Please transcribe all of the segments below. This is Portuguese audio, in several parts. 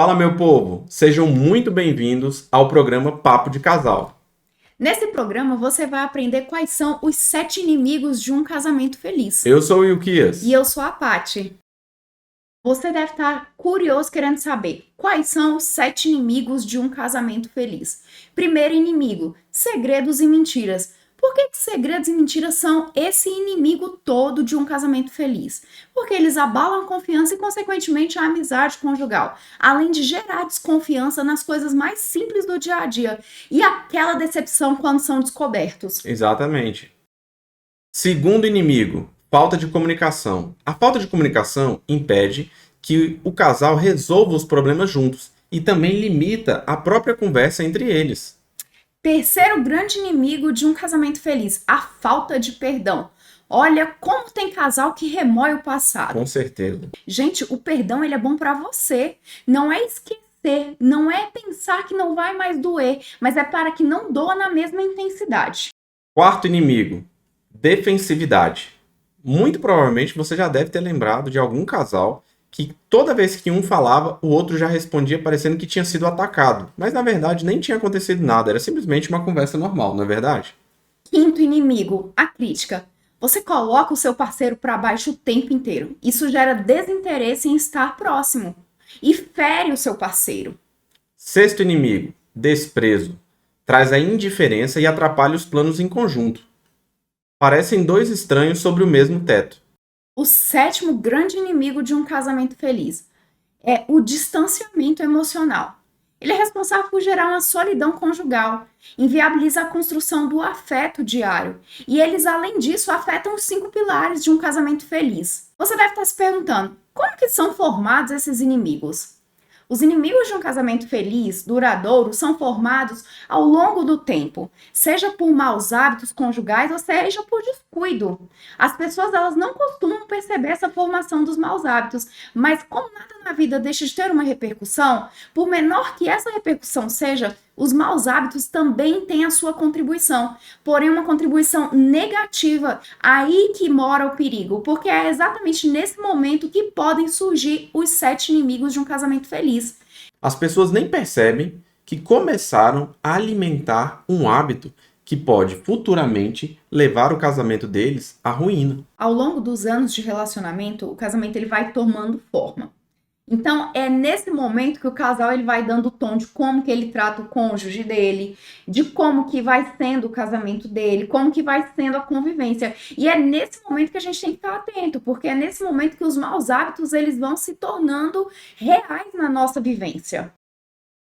Fala, meu povo! Sejam muito bem-vindos ao programa Papo de Casal. Nesse programa, você vai aprender quais são os 7 inimigos de um casamento feliz. Eu sou o Ilquias. E eu sou a Paty. Você deve estar curioso querendo saber quais são os 7 inimigos de um casamento feliz. Primeiro inimigo, segredos e mentiras. Por que segredos e mentiras são esse inimigo todo de um casamento feliz? Porque eles abalam a confiança e, consequentemente, a amizade conjugal, além de gerar desconfiança nas coisas mais simples do dia a dia e aquela decepção quando são descobertos. Exatamente. Segundo inimigo, falta de comunicação. A falta de comunicação impede que o casal resolva os problemas juntos e também limita a própria conversa entre eles. Terceiro grande inimigo de um casamento feliz, a falta de perdão. Olha como tem casal que remói o passado. Com certeza. Gente, o perdão ele é bom para você. Não é esquecer, não é pensar que não vai mais doer, mas é para que não doa na mesma intensidade. Quarto inimigo, defensividade. Muito provavelmente você já deve ter lembrado de algum casal que toda vez que um falava, o outro já respondia parecendo que tinha sido atacado. Mas na verdade nem tinha acontecido nada, era simplesmente uma conversa normal, não é verdade? Quinto inimigo, a crítica. Você coloca o seu parceiro para baixo o tempo inteiro. Isso gera desinteresse em estar próximo e fere o seu parceiro. Sexto inimigo, desprezo. Traz a indiferença e atrapalha os planos em conjunto. Parecem dois estranhos sobre o mesmo teto. O sétimo grande inimigo de um casamento feliz é o distanciamento emocional. Ele é responsável por gerar uma solidão conjugal, inviabiliza a construção do afeto diário. E eles, além disso, afetam os 5 pilares de um casamento feliz. Você deve estar se perguntando, como que são formados esses inimigos? Os inimigos de um casamento feliz, duradouro, são formados ao longo do tempo, seja por maus hábitos conjugais ou seja por descuido. As pessoas elas não costumam perceber essa formação dos maus hábitos, mas como nada na vida deixa de ter uma repercussão, por menor que essa repercussão seja, os maus hábitos também têm a sua contribuição, porém uma contribuição negativa. Aí que mora o perigo, porque é exatamente nesse momento que podem surgir os 7 inimigos de um casamento feliz. As pessoas nem percebem que começaram a alimentar um hábito que pode futuramente levar o casamento deles à ruína. Ao longo dos anos de relacionamento, o casamento ele vai tomando forma. Então, é nesse momento que o casal ele vai dando o tom de como que ele trata o cônjuge dele, de como que vai sendo o casamento dele, como que vai sendo a convivência. E é nesse momento que a gente tem que estar atento, porque é nesse momento que os maus hábitos eles vão se tornando reais na nossa vivência.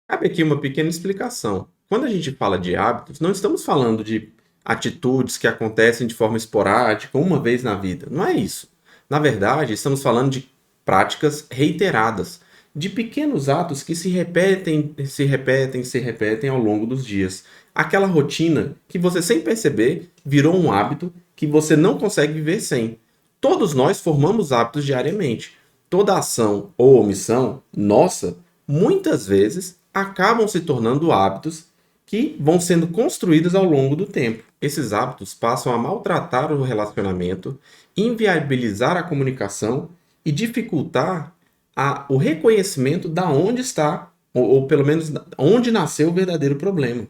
Cabe aqui uma pequena explicação. Quando a gente fala de hábitos, não estamos falando de atitudes que acontecem de forma esporádica, uma vez na vida. Não é isso. Na verdade, estamos falando de práticas reiteradas, de pequenos atos que se repetem, se repetem, se repetem ao longo dos dias. Aquela rotina que você, sem perceber, virou um hábito que você não consegue viver sem. Todos nós formamos hábitos diariamente. Toda ação ou omissão nossa, muitas vezes, acabam se tornando hábitos que vão sendo construídos ao longo do tempo. Esses hábitos passam a maltratar o relacionamento, inviabilizar a comunicação e dificultar o reconhecimento da onde está, ou pelo menos onde nasceu o verdadeiro problema.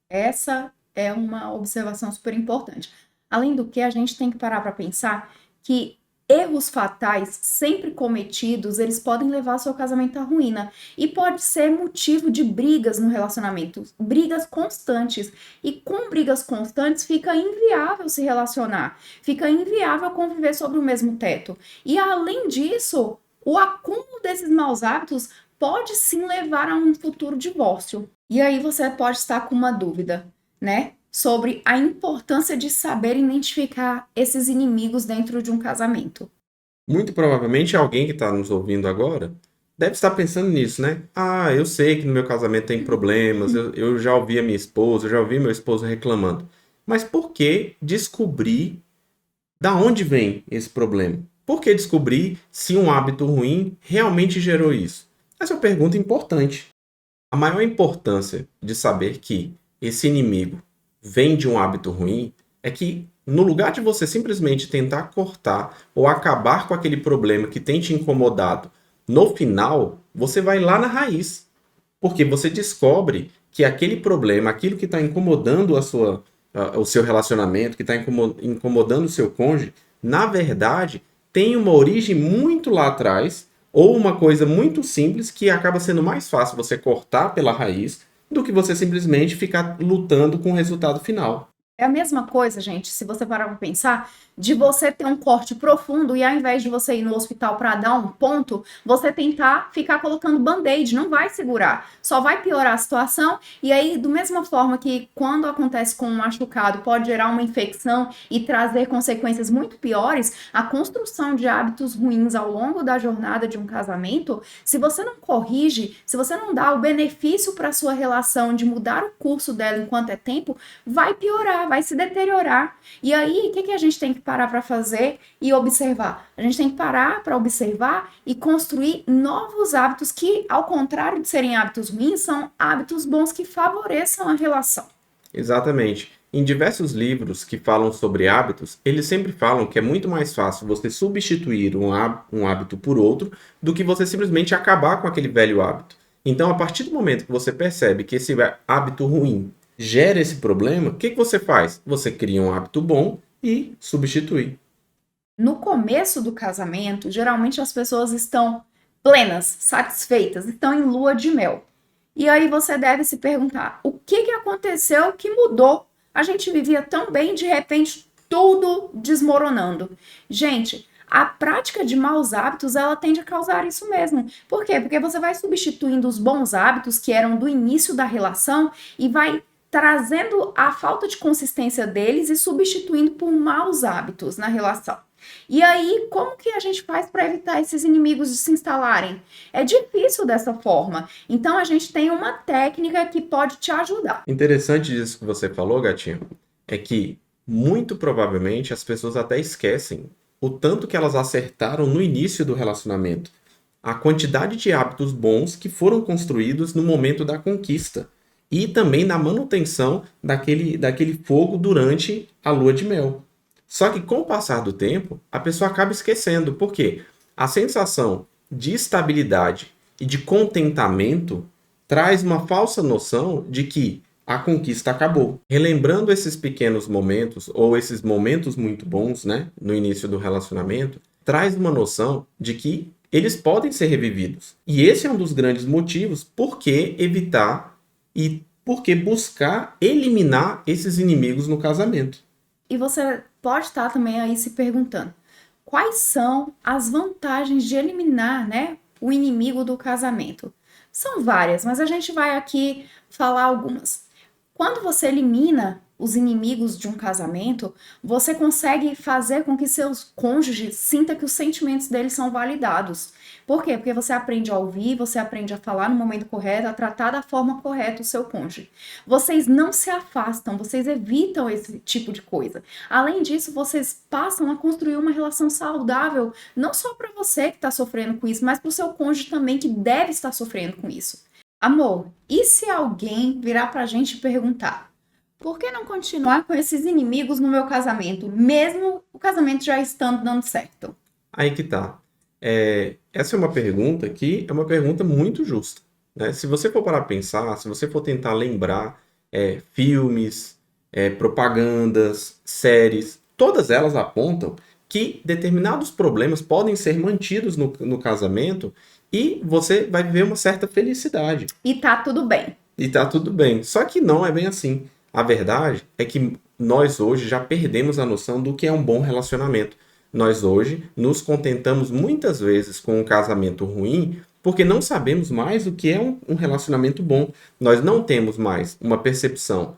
Essa é uma observação super importante. Além do que, a gente tem que parar para pensar que erros fatais, sempre cometidos, eles podem levar seu casamento à ruína. E pode ser motivo de brigas no relacionamento, brigas constantes. E com brigas constantes fica inviável se relacionar, fica inviável conviver sobre o mesmo teto. E além disso, o acúmulo desses maus hábitos pode sim levar a um futuro divórcio. E aí você pode estar com uma dúvida, né? Sobre a importância de saber identificar esses inimigos dentro de um casamento. Muito provavelmente alguém que está nos ouvindo agora deve estar pensando nisso, né? Ah, eu sei que no meu casamento tem problemas, eu já ouvi a minha esposa, eu já ouvi meu esposo reclamando. Mas por que descobrir da onde vem esse problema? Por que descobrir se um hábito ruim realmente gerou isso? Essa é uma pergunta importante. A maior importância de saber que esse inimigo vem de um hábito ruim é que, no lugar de você simplesmente tentar cortar ou acabar com aquele problema que tem te incomodado no final, você vai lá na raiz. Porque você descobre que aquele problema, aquilo que está incomodando o seu relacionamento, que está incomodando o seu cônjuge, na verdade, tem uma origem muito lá atrás, ou uma coisa muito simples que acaba sendo mais fácil você cortar pela raiz do que você simplesmente ficar lutando com o resultado final. É a mesma coisa, gente, se você parar para pensar, de você ter um corte profundo e ao invés de você ir no hospital para dar um ponto, você tentar ficar colocando band-aid, não vai segurar, só vai piorar a situação. E aí, do mesma forma que quando acontece com um machucado pode gerar uma infecção e trazer consequências muito piores, a construção de hábitos ruins ao longo da jornada de um casamento, se você não corrige, se você não dá o benefício para sua relação de mudar o curso dela enquanto é tempo, vai piorar, vai se deteriorar. E aí, o que a gente tem que parar para fazer e observar? A gente tem que parar para observar e construir novos hábitos que, ao contrário de serem hábitos ruins, são hábitos bons que favoreçam a relação. Exatamente. Em diversos livros que falam sobre hábitos, eles sempre falam que é muito mais fácil você substituir um hábito por outro do que você simplesmente acabar com aquele velho hábito. Então, a partir do momento que você percebe que esse hábito ruim gera esse problema, o que você faz? Você cria um hábito bom e substitui. No começo do casamento, geralmente as pessoas estão plenas, satisfeitas, estão em lua de mel. E aí você deve se perguntar, o que aconteceu que mudou? A gente vivia tão bem, de repente tudo desmoronando. Gente, a prática de maus hábitos, ela tende a causar isso mesmo. Por quê? Porque você vai substituindo os bons hábitos que eram do início da relação e vai trazendo a falta de consistência deles e substituindo por maus hábitos na relação. E aí, como que a gente faz para evitar esses inimigos de se instalarem? É difícil dessa forma. Então, a gente tem uma técnica que pode te ajudar. Interessante disso que você falou, gatinho, é que muito provavelmente as pessoas até esquecem o tanto que elas acertaram no início do relacionamento. A quantidade de hábitos bons que foram construídos no momento da conquista. E também na manutenção daquele fogo durante a lua de mel. Só que com o passar do tempo, a pessoa acaba esquecendo. Por quê? A sensação de estabilidade e de contentamento traz uma falsa noção de que a conquista acabou. Relembrando esses pequenos momentos, ou esses momentos muito bons, né, no início do relacionamento, traz uma noção de que eles podem ser revividos. E esse é um dos grandes motivos por que evitar e por que buscar eliminar esses inimigos no casamento. E você pode estar também aí se perguntando, quais são as vantagens de eliminar, né, o inimigo do casamento? São várias, mas a gente vai aqui falar algumas. Quando você elimina os inimigos de um casamento, você consegue fazer com que seus cônjuges sintam que os sentimentos deles são validados. Por quê? Porque você aprende a ouvir, você aprende a falar no momento correto, a tratar da forma correta o seu cônjuge. Vocês não se afastam, vocês evitam esse tipo de coisa. Além disso, vocês passam a construir uma relação saudável, não só para você que está sofrendo com isso, mas para o seu cônjuge também que deve estar sofrendo com isso. Amor, e se alguém virar pra gente e perguntar, por que não continuar com esses inimigos no meu casamento, mesmo o casamento já estando dando certo? Aí que tá. Essa é uma pergunta que é uma pergunta muito justa, né? Se você for parar a pensar, se você for tentar lembrar filmes, propagandas, séries, todas elas apontam que determinados problemas podem ser mantidos no casamento e você vai viver uma certa felicidade. E tá tudo bem. E tá tudo bem. Só que não é bem assim. A verdade é que nós hoje já perdemos a noção do que é um bom relacionamento. Nós hoje nos contentamos muitas vezes com um casamento ruim porque não sabemos mais o que é um relacionamento bom. Nós não temos mais uma percepção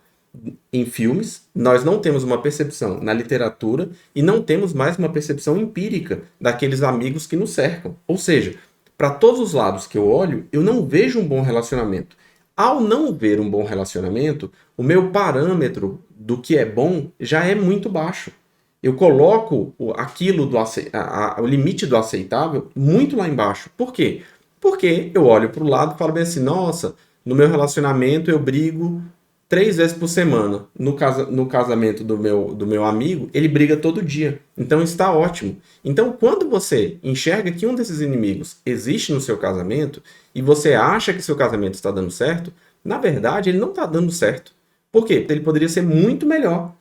em filmes, nós não temos uma percepção na literatura e não temos mais uma percepção empírica daqueles amigos que nos cercam. Ou seja, para todos os lados que eu olho, eu não vejo um bom relacionamento. Ao não ver um bom relacionamento, o meu parâmetro do que é bom já é muito baixo. Eu coloco o limite do aceitável muito lá embaixo. Por quê? Porque eu olho para o lado e falo bem assim, nossa, no meu relacionamento eu brigo 3 vezes por semana. No casamento do meu amigo, ele briga todo dia. Então está ótimo. Então, quando você enxerga que um desses inimigos existe no seu casamento e você acha que seu casamento está dando certo, na verdade, ele não está dando certo. Por quê? Porque ele poderia ser muito melhor.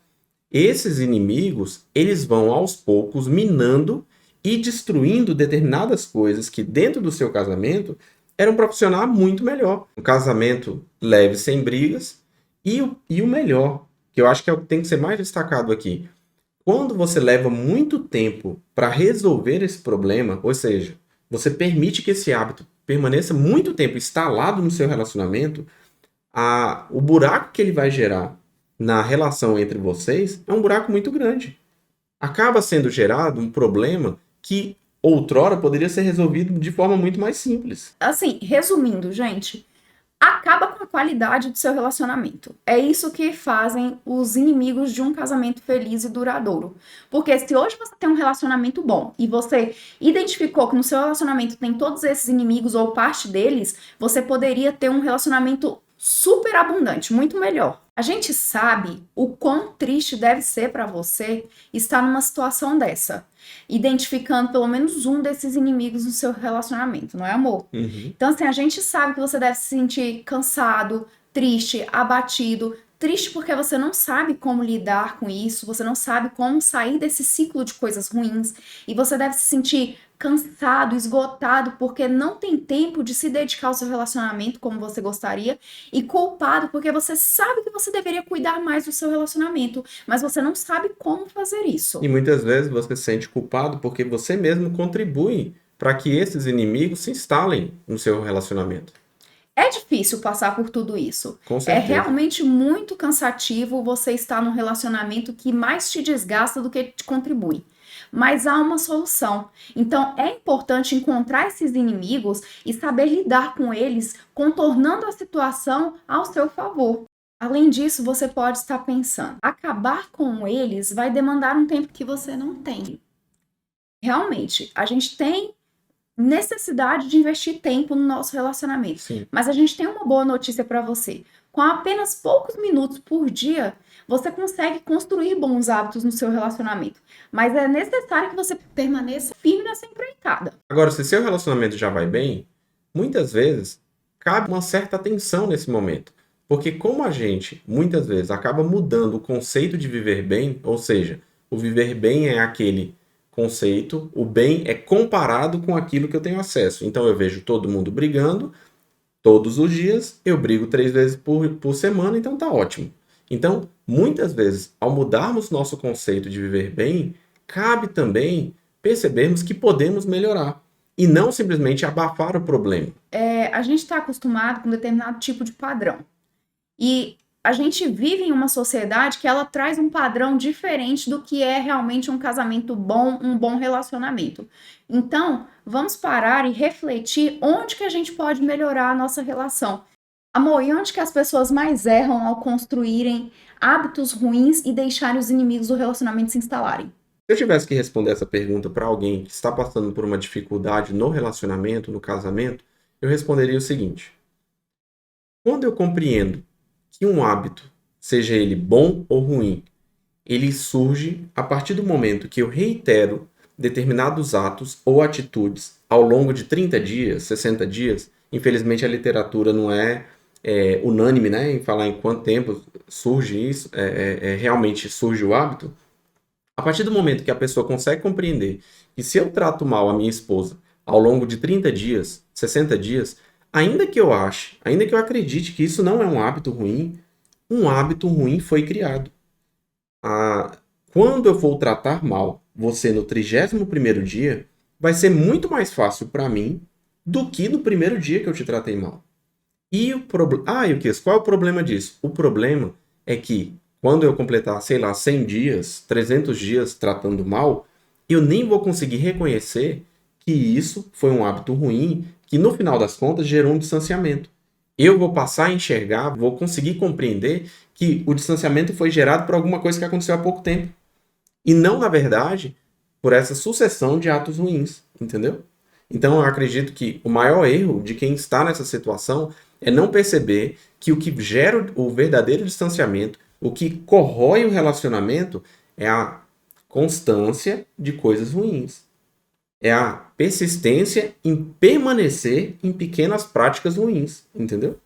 Esses inimigos, eles vão aos poucos minando e destruindo determinadas coisas que dentro do seu casamento eram para funcionar muito melhor. Um casamento leve, sem brigas. E o melhor, que eu acho que é o que tem que ser mais destacado aqui, quando você leva muito tempo para resolver esse problema, ou seja, você permite que esse hábito permaneça muito tempo instalado no seu relacionamento, o buraco que ele vai gerar na relação entre vocês é um buraco muito grande. Acaba sendo gerado um problema que outrora poderia ser resolvido de forma muito mais simples. Assim, resumindo, gente, acaba com a qualidade do seu relacionamento. É isso que fazem os inimigos de um casamento feliz e duradouro. Porque se hoje você tem um relacionamento bom e você identificou que no seu relacionamento tem todos esses inimigos ou parte deles, você poderia ter um relacionamento super abundante, muito melhor. A gente sabe o quão triste deve ser para você estar numa situação dessa, identificando pelo menos um desses inimigos no seu relacionamento, não é, amor? Então, assim, a gente sabe que você deve se sentir cansado, triste, abatido. Triste porque você não sabe como lidar com isso, você não sabe como sair desse ciclo de coisas ruins, e você deve se sentir cansado, esgotado, porque não tem tempo de se dedicar ao seu relacionamento como você gostaria, e culpado porque você sabe que você deveria cuidar mais do seu relacionamento, mas você não sabe como fazer isso. E muitas vezes você se sente culpado porque você mesmo contribui para que esses inimigos se instalem no seu relacionamento. É difícil passar por tudo isso. Com É certeza. realmente muito cansativo você estar num relacionamento que mais te desgasta do que te contribui. Mas há uma solução. Então é importante encontrar esses inimigos e saber lidar com eles, contornando a situação ao seu favor. Além disso, você pode estar pensando, acabar com eles vai demandar um tempo que você não tem. Realmente, a gente tem necessidade de investir tempo no nosso relacionamento. Sim. Mas a gente tem uma boa notícia para você. Com apenas poucos minutos por dia, você consegue construir bons hábitos no seu relacionamento. Mas é necessário que você permaneça firme nessa empreitada. Agora, se seu relacionamento já vai bem, muitas vezes cabe uma certa atenção nesse momento. Porque como a gente, muitas vezes, acaba mudando o conceito de viver bem, ou seja, o viver bem é aquele conceito, o bem é comparado com aquilo que eu tenho acesso. Então eu vejo todo mundo brigando, todos os dias, eu brigo 3 vezes por semana, então tá ótimo. Então, muitas vezes, ao mudarmos nosso conceito de viver bem, cabe também percebermos que podemos melhorar e não simplesmente abafar o problema. A gente está acostumado com um determinado tipo de padrão. E a gente vive em uma sociedade que ela traz um padrão diferente do que é realmente um casamento bom, um bom relacionamento. Então, vamos parar e refletir onde que a gente pode melhorar a nossa relação. Amor, e onde que as pessoas mais erram ao construírem hábitos ruins e deixarem os inimigos do relacionamento se instalarem? Se eu tivesse que responder essa pergunta para alguém que está passando por uma dificuldade no relacionamento, no casamento, eu responderia o seguinte: quando eu compreendo que um hábito, seja ele bom ou ruim, ele surge a partir do momento que eu reitero determinados atos ou atitudes ao longo de 30 dias, 60 dias. Infelizmente a literatura não é unânime, né, em falar em quanto tempo surge isso, realmente surge o hábito. A partir do momento que a pessoa consegue compreender que se eu trato mal a minha esposa ao longo de 30 dias, 60 dias, ainda que eu acredite que isso não é um hábito ruim foi criado. Quando eu for tratar mal você no 31º dia, vai ser muito mais fácil para mim do que no primeiro dia que eu te tratei mal. E o qual é o problema disso? O problema é que quando eu completar, 100 dias, 300 dias tratando mal, eu nem vou conseguir reconhecer que isso foi um hábito ruim, que no final das contas gerou um distanciamento. Eu vou passar a enxergar, vou conseguir compreender que o distanciamento foi gerado por alguma coisa que aconteceu há pouco tempo. E não, na verdade, por essa sucessão de atos ruins, entendeu? Então, eu acredito que o maior erro de quem está nessa situação é não perceber que o que gera o verdadeiro distanciamento, o que corrói o relacionamento, é a constância de coisas ruins. É a persistência em permanecer em pequenas práticas ruins, entendeu?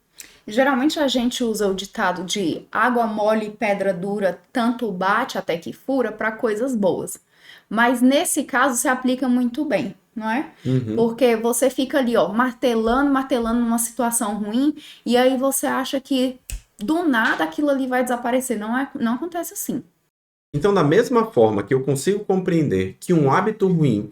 Geralmente a gente usa o ditado de água mole e pedra dura, tanto bate até que fura, para coisas boas. Mas nesse caso se aplica muito bem, não é? Uhum. Porque você fica ali, ó, martelando, martelando numa situação ruim, e aí você acha que do nada aquilo ali vai desaparecer. Não acontece assim. Então, da mesma forma que eu consigo compreender que um hábito ruim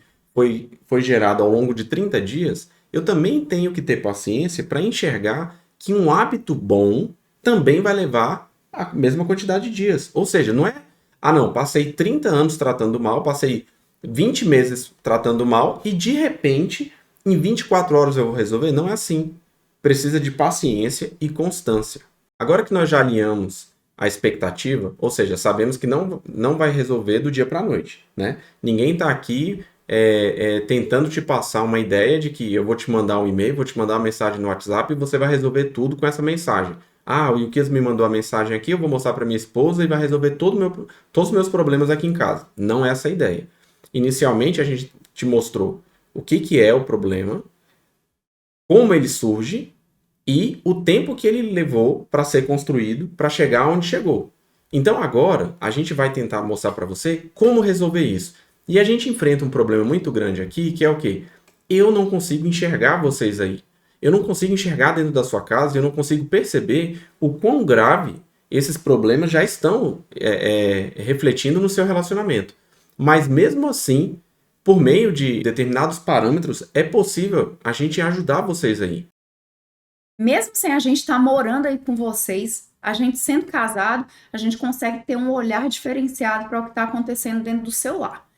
foi gerado ao longo de 30 dias, eu também tenho que ter paciência para enxergar que um hábito bom também vai levar a mesma quantidade de dias. Ou seja, não é, não, passei 30 anos tratando mal, passei 20 meses tratando mal e de repente, em 24 horas eu vou resolver. Não é assim. Precisa de paciência e constância. Agora que nós já alinhamos a expectativa, ou seja, sabemos que não vai resolver do dia para a noite, né? Ninguém está aqui tentando te passar uma ideia de que eu vou te mandar um e-mail, vou te mandar uma mensagem no WhatsApp e você vai resolver tudo com essa mensagem. O Yukias me mandou a mensagem aqui, eu vou mostrar para minha esposa e vai resolver todos os meus problemas aqui em casa. Não é essa a ideia. Inicialmente, a gente te mostrou o que é o problema, como ele surge e o tempo que ele levou para ser construído, para chegar onde chegou. Então agora a gente vai tentar mostrar para você como resolver isso. E a gente enfrenta um problema muito grande aqui, que é o quê? Eu não consigo enxergar vocês aí. Eu não consigo enxergar dentro da sua casa, eu não consigo perceber o quão grave esses problemas já estão refletindo no seu relacionamento. Mas mesmo assim, por meio de determinados parâmetros, é possível a gente ajudar vocês aí. Mesmo sem a gente estar morando aí com vocês, a gente sendo casado, a gente consegue ter um olhar diferenciado para o que está acontecendo dentro do seu lar,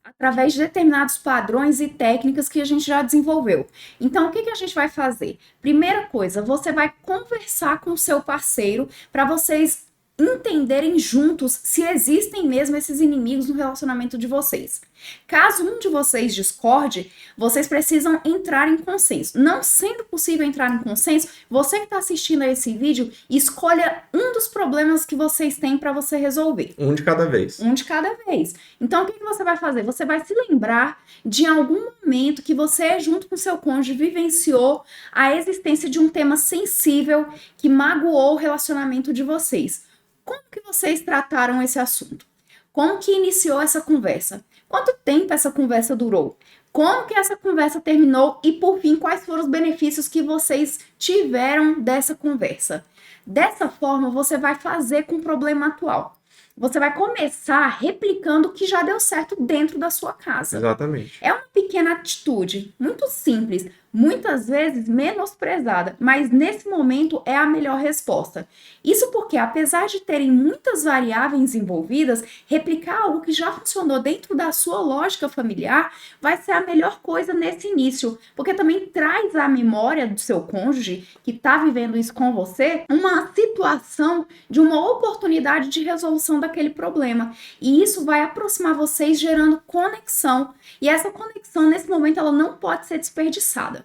através de determinados padrões e técnicas que a gente já desenvolveu. Então, o que a gente vai fazer? Primeira coisa, você vai conversar com o seu parceiro para vocês entenderem juntos se existem mesmo esses inimigos no relacionamento de vocês. Caso um de vocês discorde, vocês precisam entrar em consenso. Não sendo possível entrar em consenso, você que está assistindo a esse vídeo, escolha um dos problemas que vocês têm para você resolver. Um de cada vez. Um de cada vez. Então, o que você vai fazer? Você vai se lembrar de algum momento que você, junto com seu cônjuge, vivenciou a existência de um tema sensível que magoou o relacionamento de vocês. Como que vocês trataram esse assunto? Como que iniciou essa conversa? Quanto tempo essa conversa durou? Como que essa conversa terminou? E, por fim, quais foram os benefícios que vocês tiveram dessa conversa? Dessa forma, você vai fazer com o problema atual. Você vai começar replicando o que já deu certo dentro da sua casa. Exatamente. É uma pequena atitude, muito simples, muitas vezes menosprezada, mas nesse momento é a melhor resposta. Isso porque, apesar de terem muitas variáveis envolvidas, replicar algo que já funcionou dentro da sua lógica familiar vai ser a melhor coisa nesse início, porque também traz à memória do seu cônjuge, que está vivendo isso com você, uma situação de uma oportunidade de resolução daquele problema. E isso vai aproximar vocês, gerando conexão. E essa conexão, nesse momento, ela não pode ser desperdiçada.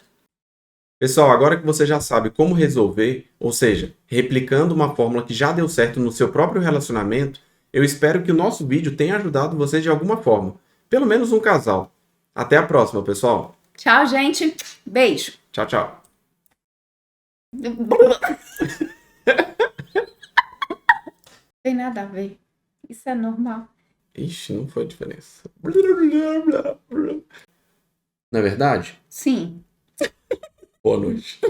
Pessoal, agora que você já sabe como resolver, ou seja, replicando uma fórmula que já deu certo no seu próprio relacionamento, eu espero que o nosso vídeo tenha ajudado você de alguma forma. Pelo menos um casal. Até a próxima, pessoal. Tchau, gente. Beijo. Tchau, tchau. Tem nada a ver. Isso é normal. Ixi, não foi diferença. Não é verdade? Sim. Boa noite.